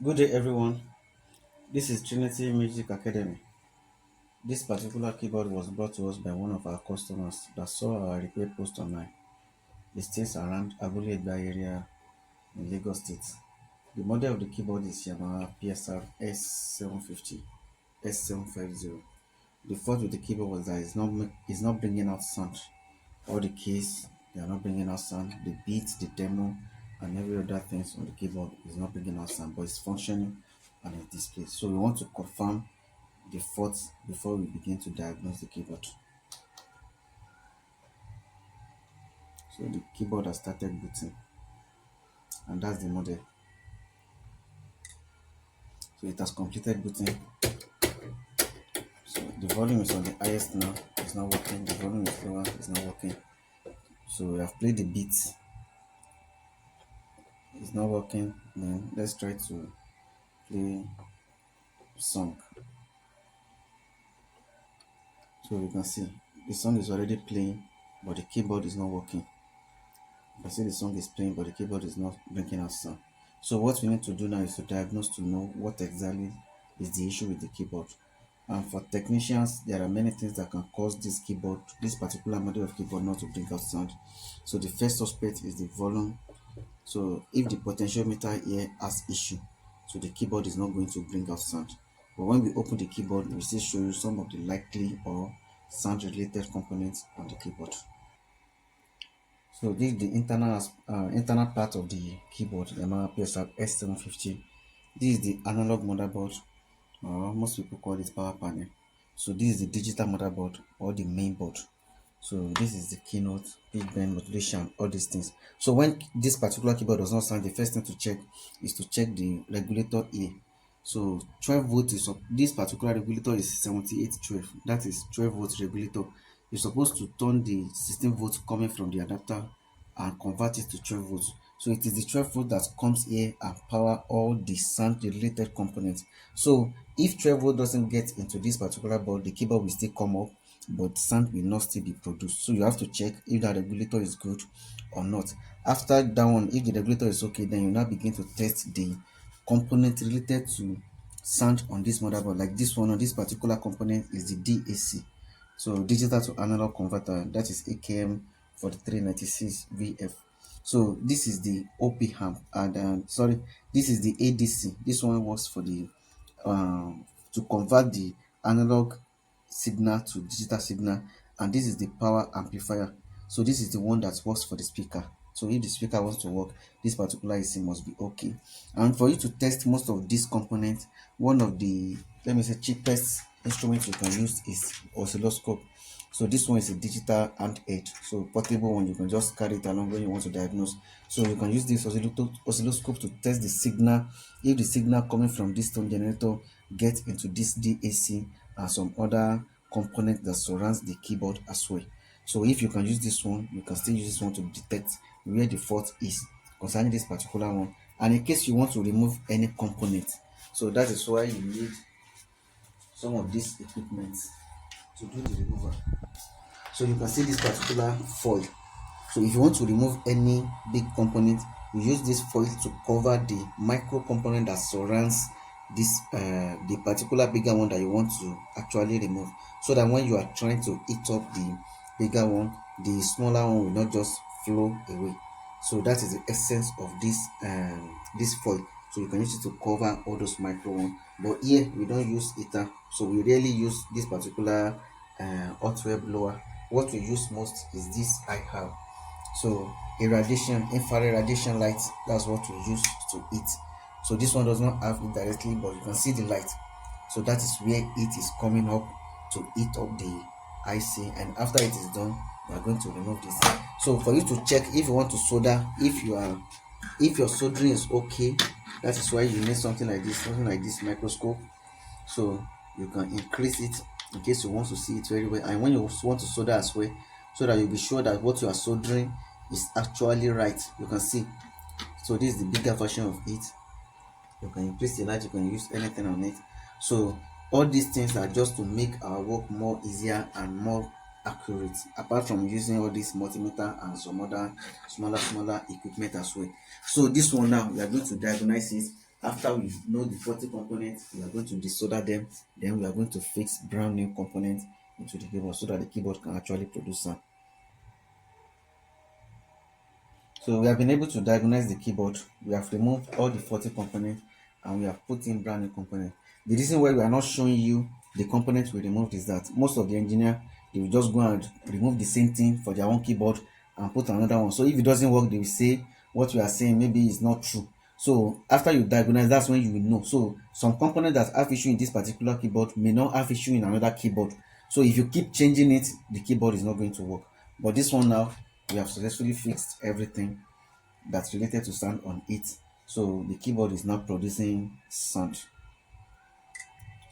Good day, everyone. This is Trinity Music Academy. This particular keyboard was brought to us by one of our customers that saw our repair post online. It stays around Abule Egba area in Lagos State. The model of the keyboard is YAMAHA PSR S750, S750. The fault with the keyboard was that it's not bringing out sound. All the keys, they are not bringing out sound. The beats, the demo, and every other things on the keyboard is not bringing out sound, but it's functioning and it displays. So we want to confirm the faults before we begin to diagnose the keyboard. So the keyboard has started booting, and that's the model. So it has completed booting. So the volume is on the highest now, it's not working. The volume is lower, it's not working. So we have played the beats, it's not working. Then let's try to play song. So you can see the song is already playing, but the keyboard is not working. You can see the song is playing, but the keyboard is not bringing out sound. So what we need to do now is to diagnose to know what exactly is the issue with the keyboard. And for technicians, there are many things that can cause this particular model of keyboard not to bring out sound. So the first suspect is the volume. So if the potentiometer here has issue, so the keyboard is not going to bring out sound. But when we open the keyboard, we still show you some of the likely or sound related components on the keyboard. So this is the internal part of the keyboard, the YAMAHA PSR S750. This is the analog motherboard, or most people call it power panel. So this is the digital motherboard or the main board. So this is the keynote, big band, modulation, all these things. So when this particular keyboard does not sound, the first thing to check is to check the regulator here. So 12 volt is this particular regulator is 7812. That is 12 volt regulator. You're supposed to turn the 16 volts coming from the adapter and convert it to 12 volts. So it is the 12 volt that comes here and power all the sound related components. So if 12 volt doesn't get into this particular board, the keyboard will still come up, but sound will not still be produced. So you have to check if the regulator is good or not. After that one, if the regulator is okay, then you now begin to test the component related to sound on this motherboard. Like this one, on this particular component is the DAC, so digital to analog converter, that is AKM 4396 VF. So this is the op amp, and this is the ADC. This one works for the to convert the analog signal to digital signal, and this is the power amplifier. So this is the one that works for the speaker. So if the speaker wants to work, this particular AC must be okay. And for you to test most of these components, one of the, let me say, cheapest instrument you can use is oscilloscope. So this one is a digital hand aid, so portable one, you can just carry it along when you want to diagnose. So you can use this oscilloscope to test the signal, if the signal coming from this tone generator gets into this DAC and some other component that surrounds the keyboard as well. So if you can use this one, you can still use this one to detect where the fault is concerning this particular one. And in case you want to remove any component, so that is why you need some of these equipment to do the removal. So you can see this particular foil. So if you want to remove any big component, you use this foil to cover the micro component that surrounds this the particular bigger one that you want to actually remove, so that when you are trying to eat up the bigger one, the smaller one will not just flow away. So that is the essence of this foil. So you can use it to cover all those micro ones, but here we don't use heater, so we rarely use this particular hot web blower. What we use most is this IR. So infrared radiation light, that's what we use to eat. So this one does not have it directly, but you can see the light. So that is where it is coming up to heat up the IC, and after it is done, we are going to remove this. So for you to check if you want to solder, if your soldering is okay, that is why you need something like this microscope. So you can increase it in case you want to see it very well, and when you want to solder as well, so that you'll be sure that what you are soldering is actually right. You can see, so this is the bigger version of it. You can increase the light, you can use anything on it. So all these things are just to make our work more easier and more accurate, apart from using all this multimeter and some other smaller equipment as well. So this one now, we are going to diagnose it After we know the faulty components, we are going to desolder them. Then we are going to fix brand new components into the keyboard so that the keyboard can actually produce sound. So we have been able to diagnose the keyboard. We have removed all the faulty components and we have put in brand new components. The reason why we are not showing you the components we removed is that most of the engineer, they will just go and remove the same thing for their own keyboard and put another one. So if it doesn't work, they will say what we are saying maybe is not true. So after you diagnose, that's when you will know. So some components that have issue in this particular keyboard may not have issue in another keyboard. So if you keep changing it, the keyboard is not going to work. But this one now, we have successfully fixed everything that's related to sound on it. So the keyboard is now producing sound.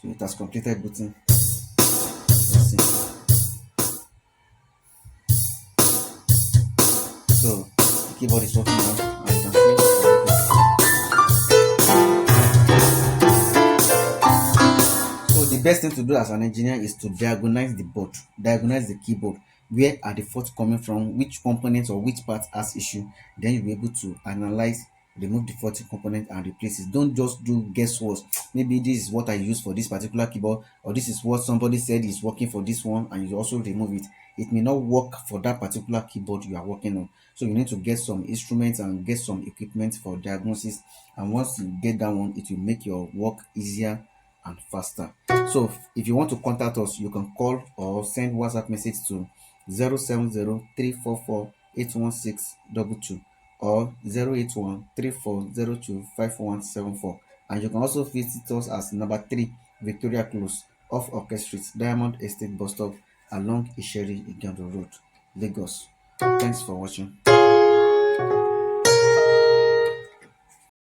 So it has completed booting. Let's see. So the keyboard is working now, and you can see. So the best thing to do as an engineer is to diagnose the board, diagnose the keyboard. Where are the faults coming from? Which components or which parts has issue? Then you'll be able to analyze, remove the faulty component and replace it. Don't just do guesswork. Maybe this is what I use for this particular keyboard, or this is what somebody said is working for this one, and you also remove it. It may not work for that particular keyboard you are working on. So you need to get some instruments and get some equipment for diagnosis. And once you get that one, it will make your work easier and faster. So if you want to contact us, you can call or send WhatsApp message to 070-344-81622 or 081-3402-5174. And you can also visit us as number 3 Victoria Close off Orchid Street, Diamond Estate Bus Stop along Isheri Igando Road, Lagos. Thanks for watching.